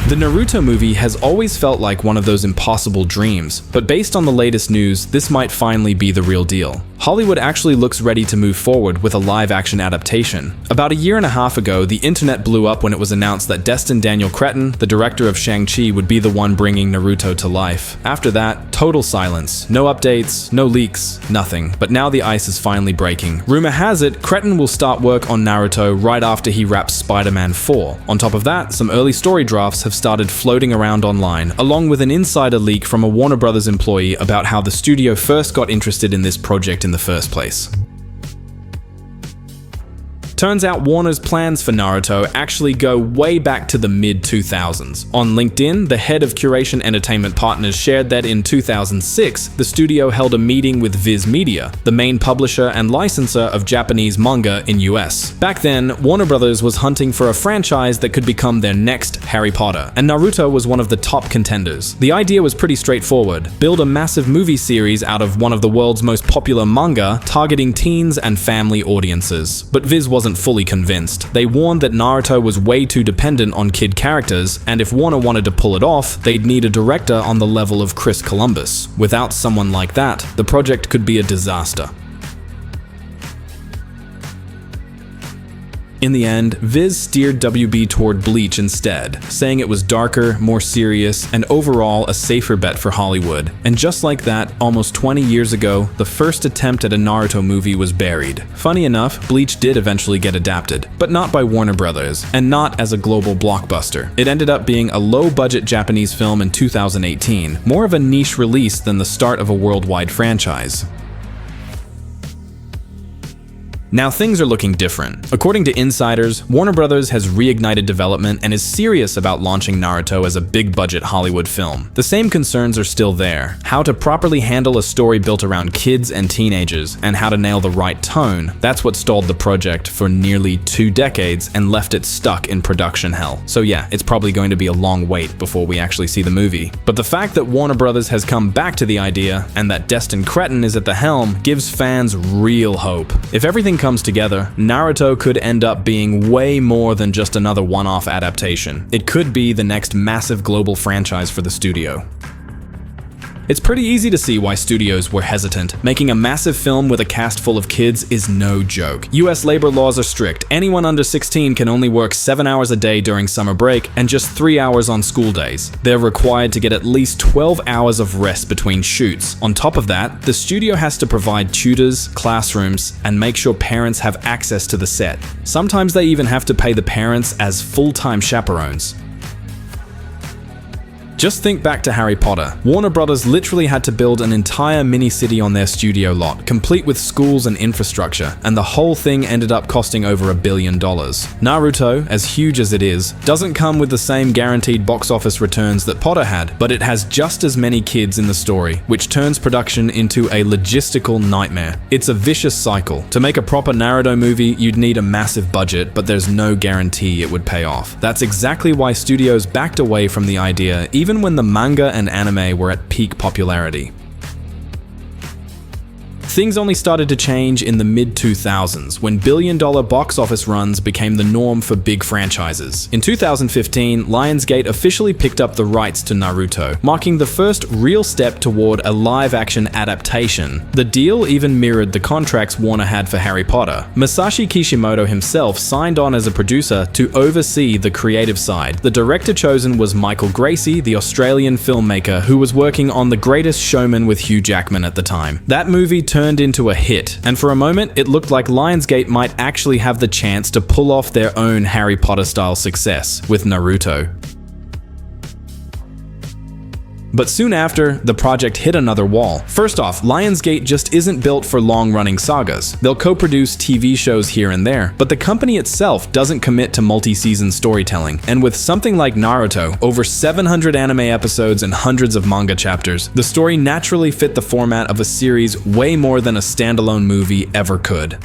The Naruto movie has always felt like one of those impossible dreams, but based on the latest news, this might finally be the real deal. Hollywood actually looks ready to move forward with a live-action adaptation. About a year and a half ago, the internet blew up when it was announced that Destin Daniel Cretton, the director of Shang-Chi, would be the one bringing Naruto to life. After that, total silence. No updates, no leaks, nothing. But now the ice is finally breaking. Rumor has it, Cretton will start work on Naruto right after he wraps Spider-Man 4. On top of that, some early story drafts have started floating around online, along with an insider leak from a Warner Brothers employee about how the studio first got interested in this project in the first place. Turns out Warner's plans for Naruto actually go way back to the mid-2000s. On LinkedIn, the head of Curation Entertainment Partners shared that in 2006, the studio held a meeting with Viz Media, the main publisher and licensor of Japanese manga in US. Back then, Warner Brothers was hunting for a franchise that could become their next Harry Potter, and Naruto was one of the top contenders. The idea was pretty straightforward: build a massive movie series out of one of the world's most popular manga, targeting teens and family audiences. But Viz wasn't fully convinced. They warned that Naruto was way too dependent on kid characters, and if Warner wanted to pull it off, they'd need a director on the level of Chris Columbus. Without someone like that, the project could be a disaster. In the end, Viz steered WB toward Bleach instead, saying it was darker, more serious, and overall a safer bet for Hollywood. And just like that, almost 20 years ago, the first attempt at a Naruto movie was buried. Funny enough, Bleach did eventually get adapted, but not by Warner Brothers, and not as a global blockbuster. It ended up being a low-budget Japanese film in 2018, more of a niche release than the start of a worldwide franchise. Now things are looking different. According to insiders, Warner Brothers has reignited development and is serious about launching Naruto as a big-budget Hollywood film. The same concerns are still there: how to properly handle a story built around kids and teenagers, and how to nail the right tone. That's what stalled the project for nearly 2 decades and left it stuck in production hell. So yeah, it's probably going to be a long wait before we actually see the movie. But the fact that Warner Brothers has come back to the idea, and that Destin Cretton is at the helm, gives fans real hope. If everything comes together, Naruto could end up being way more than just another one-off adaptation. It could be the next massive global franchise for the studio. It's pretty easy to see why studios were hesitant. Making a massive film with a cast full of kids is no joke. US labor laws are strict. Anyone under 16 can only work 7 hours a day during summer break and just 3 hours on school days. They're required to get at least 12 hours of rest between shoots. On top of that, the studio has to provide tutors, classrooms, and make sure parents have access to the set. Sometimes they even have to pay the parents as full-time chaperones. Just think back to Harry Potter. Warner Brothers literally had to build an entire mini-city on their studio lot, complete with schools and infrastructure, and the whole thing ended up costing over $1 billion. Naruto, as huge as it is, doesn't come with the same guaranteed box office returns that Potter had, but it has just as many kids in the story, which turns production into a logistical nightmare. It's a vicious cycle. To make a proper Naruto movie, you'd need a massive budget, but there's no guarantee it would pay off. That's exactly why studios backed away from the idea, even when the manga and anime were at peak popularity. Things only started to change in the mid-2000s, when billion-dollar box office runs became the norm for big franchises. In 2015, Lionsgate officially picked up the rights to Naruto, marking the first real step toward a live-action adaptation. The deal even mirrored the contracts Warner had for Harry Potter. Masashi Kishimoto himself signed on as a producer to oversee the creative side. The director chosen was Michael Gracie, the Australian filmmaker who was working on The Greatest Showman with Hugh Jackman at the time. That movie turned into a hit, and for a moment it looked like Lionsgate might actually have the chance to pull off their own Harry Potter style success with Naruto. But soon after, the project hit another wall. First off, Lionsgate just isn't built for long-running sagas. They'll co-produce TV shows here and there, but the company itself doesn't commit to multi-season storytelling. And with something like Naruto, over 700 anime episodes and hundreds of manga chapters, the story naturally fit the format of a series way more than a standalone movie ever could.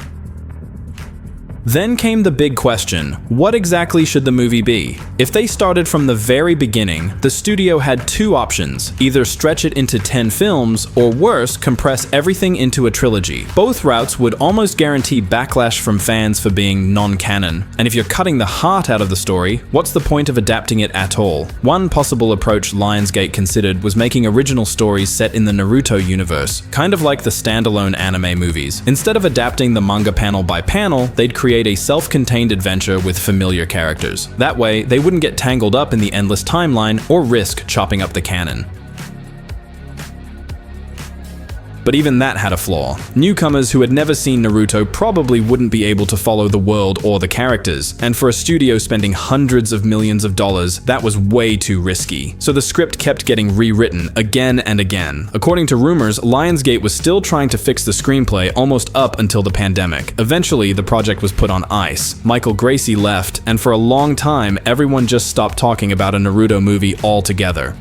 Then came the big question: what exactly should the movie be? If they started from the very beginning, the studio had two options: either stretch it into 10 films, or worse, compress everything into a trilogy. Both routes would almost guarantee backlash from fans for being non-canon. And if you're cutting the heart out of the story, what's the point of adapting it at all? One possible approach Lionsgate considered was making original stories set in the Naruto universe, kind of like the standalone anime movies. Instead of adapting the manga panel by panel, they'd create a self-contained adventure with familiar characters. That way, they wouldn't get tangled up in the endless timeline or risk chopping up the canon. But even that had a flaw. Newcomers who had never seen Naruto probably wouldn't be able to follow the world or the characters, and for a studio spending hundreds of millions of dollars, that was way too risky. So the script kept getting rewritten again and again. According to rumors, Lionsgate was still trying to fix the screenplay almost up until the pandemic. Eventually, the project was put on ice. Michael Gracie left, and for a long time, everyone just stopped talking about a Naruto movie altogether.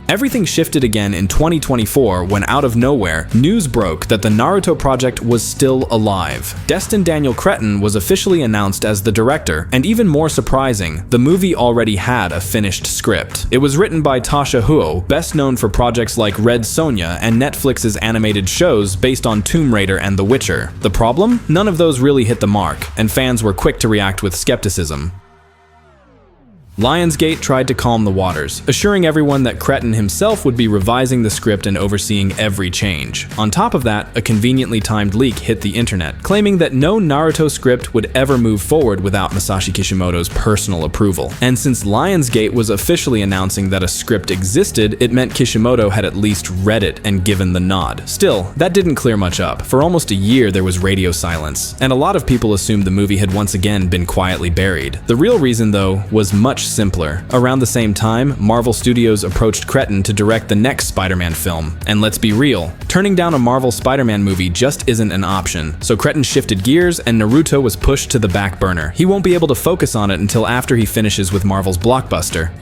Everything shifted again in 2024 when, out of nowhere, news broke that the Naruto project was still alive. Destin Daniel Cretton was officially announced as the director, and even more surprising, the movie already had a finished script. It was written by Tasha Huo, best known for projects like Red Sonja and Netflix's animated shows based on Tomb Raider and The Witcher. The problem? None of those really hit the mark, and fans were quick to react with skepticism. Lionsgate tried to calm the waters, assuring everyone that Cretton himself would be revising the script and overseeing every change. On top of that, a conveniently timed leak hit the internet, claiming that no Naruto script would ever move forward without Masashi Kishimoto's personal approval. And since Lionsgate was officially announcing that a script existed, it meant Kishimoto had at least read it and given the nod. Still, that didn't clear much up. For almost a year, there was radio silence, and a lot of people assumed the movie had once again been quietly buried. The real reason, though, was much simpler. Around the same time, Marvel Studios approached Cretton to direct the next Spider-Man film. And let's be real, turning down a Marvel Spider-Man movie just isn't an option. So Cretton shifted gears and Naruto was pushed to the back burner. He won't be able to focus on it until after he finishes with Marvel's blockbuster.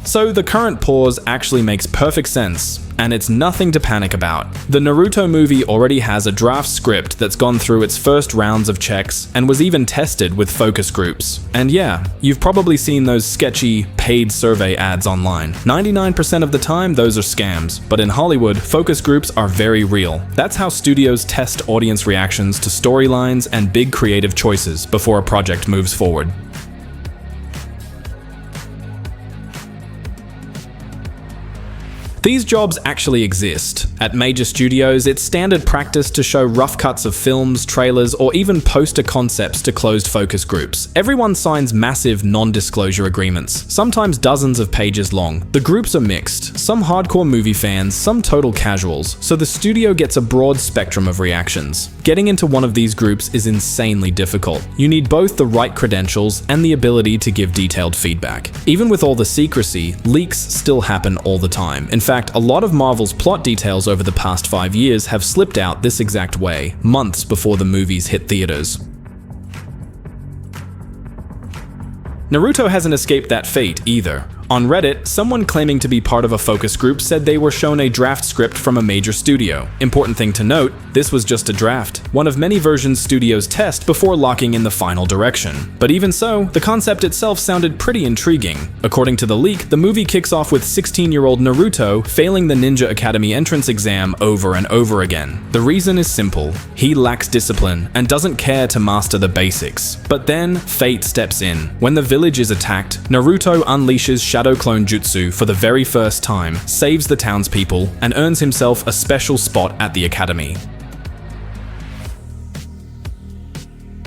So the current pause actually makes perfect sense, and it's nothing to panic about. The Naruto movie already has a draft script that's gone through its first rounds of checks and was even tested with focus groups. And yeah, you've probably seen those sketchy paid survey ads online. 99% of the time, those are scams, but in Hollywood, focus groups are very real. That's how studios test audience reactions to storylines and big creative choices before a project moves forward. These jobs actually exist. At major studios, it's standard practice to show rough cuts of films, trailers, or even poster concepts to closed focus groups. Everyone signs massive non-disclosure agreements, sometimes dozens of pages long. The groups are mixed, some hardcore movie fans, some total casuals, so the studio gets a broad spectrum of reactions. Getting into one of these groups is insanely difficult. You need both the right credentials and the ability to give detailed feedback. Even with all the secrecy, leaks still happen all the time. In fact, a lot of Marvel's plot details over the past 5 years have slipped out this exact way, months before the movies hit theaters. Naruto hasn't escaped that fate either. On Reddit, someone claiming to be part of a focus group said they were shown a draft script from a major studio. Important thing to note, this was just a draft, one of many versions studios test before locking in the final direction. But even so, the concept itself sounded pretty intriguing. According to the leak, the movie kicks off with 16-year-old Naruto failing the Ninja Academy entrance exam over and over again. The reason is simple: he lacks discipline and doesn't care to master the basics. But then, fate steps in. When the village is attacked, Naruto unleashes Shadow Clone Jutsu for the very first time, saves the townspeople, and earns himself a special spot at the academy.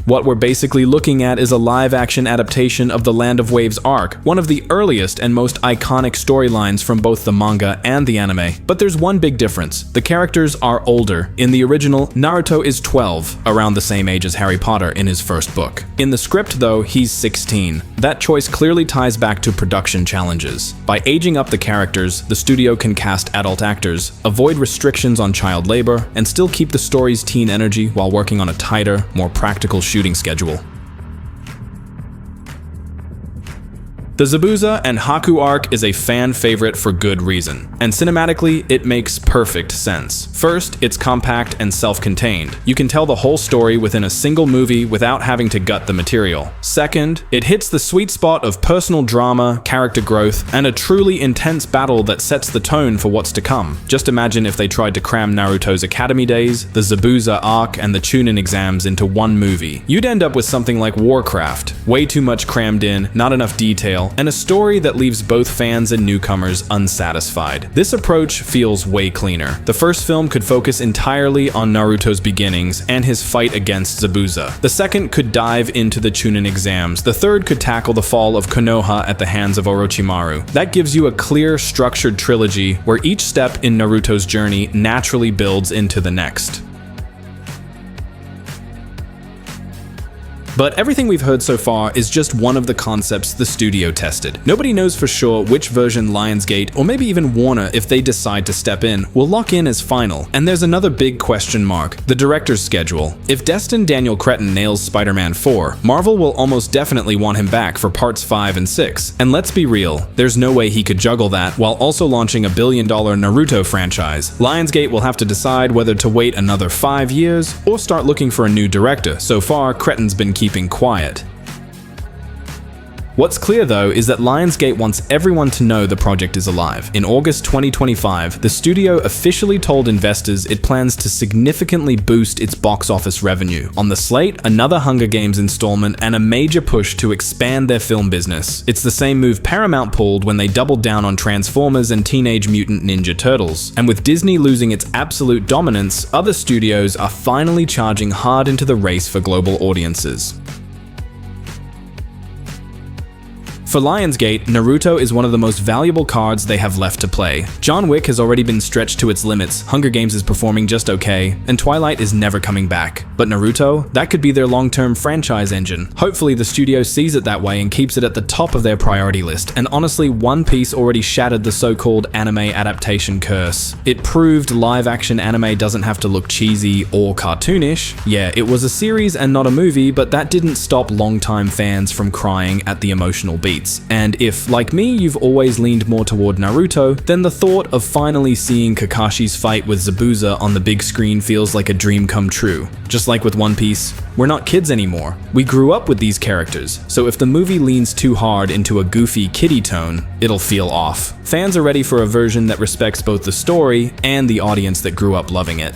What we're basically looking at is a live-action adaptation of the Land of Waves arc, one of the earliest and most iconic storylines from both the manga and the anime. But there's one big difference: the characters are older. In the original, Naruto is 12, around the same age as Harry Potter in his first book. In the script, though, he's 16. That choice clearly ties back to production challenges. By aging up the characters, the studio can cast adult actors, avoid restrictions on child labor, and still keep the story's teen energy while working on a tighter, more practical shooting schedule. The Zabuza and Haku arc is a fan favorite for good reason, and cinematically, it makes perfect sense. First, it's compact and self-contained. You can tell the whole story within a single movie without having to gut the material. Second, it hits the sweet spot of personal drama, character growth, and a truly intense battle that sets the tone for what's to come. Just imagine if they tried to cram Naruto's academy days, the Zabuza arc, and the Chunin exams into one movie. You'd end up with something like Warcraft. Way too much crammed in, not enough detail, and a story that leaves both fans and newcomers unsatisfied. This approach feels way cleaner. The first film could focus entirely on Naruto's beginnings and his fight against Zabuza. The second could dive into the Chunin exams. The third could tackle the fall of Konoha at the hands of Orochimaru. That gives you a clear, structured trilogy where each step in Naruto's journey naturally builds into the next. But everything we've heard so far is just one of the concepts the studio tested. Nobody knows for sure which version Lionsgate, or maybe even Warner if they decide to step in, will lock in as final. And there's another big question mark: the director's schedule. If Destin Daniel Cretton nails Spider-Man 4, Marvel will almost definitely want him back for parts 5 and 6. And let's be real, there's no way he could juggle that while also launching a billion-dollar Naruto franchise. Lionsgate will have to decide whether to wait another 5 years or start looking for a new director. So far, Cretton's been keeping quiet. What's clear though is that Lionsgate wants everyone to know the project is alive. In August 2025, the studio officially told investors it plans to significantly boost its box office revenue. On the slate, another Hunger Games installment and a major push to expand their film business. It's the same move Paramount pulled when they doubled down on Transformers and Teenage Mutant Ninja Turtles. And with Disney losing its absolute dominance, other studios are finally charging hard into the race for global audiences. For Lionsgate, Naruto is one of the most valuable cards they have left to play. John Wick has already been stretched to its limits, Hunger Games is performing just okay, and Twilight is never coming back. But Naruto? That could be their long-term franchise engine. Hopefully the studio sees it that way and keeps it at the top of their priority list, and honestly, One Piece already shattered the so-called anime adaptation curse. It proved live-action anime doesn't have to look cheesy or cartoonish. Yeah, it was a series and not a movie, but that didn't stop longtime fans from crying at the emotional beats. And if, like me, you've always leaned more toward Naruto, then the thought of finally seeing Kakashi's fight with Zabuza on the big screen feels like a dream come true. Just like with One Piece, we're not kids anymore. We grew up with these characters, so if the movie leans too hard into a goofy kiddie tone, it'll feel off. Fans are ready for a version that respects both the story and the audience that grew up loving it.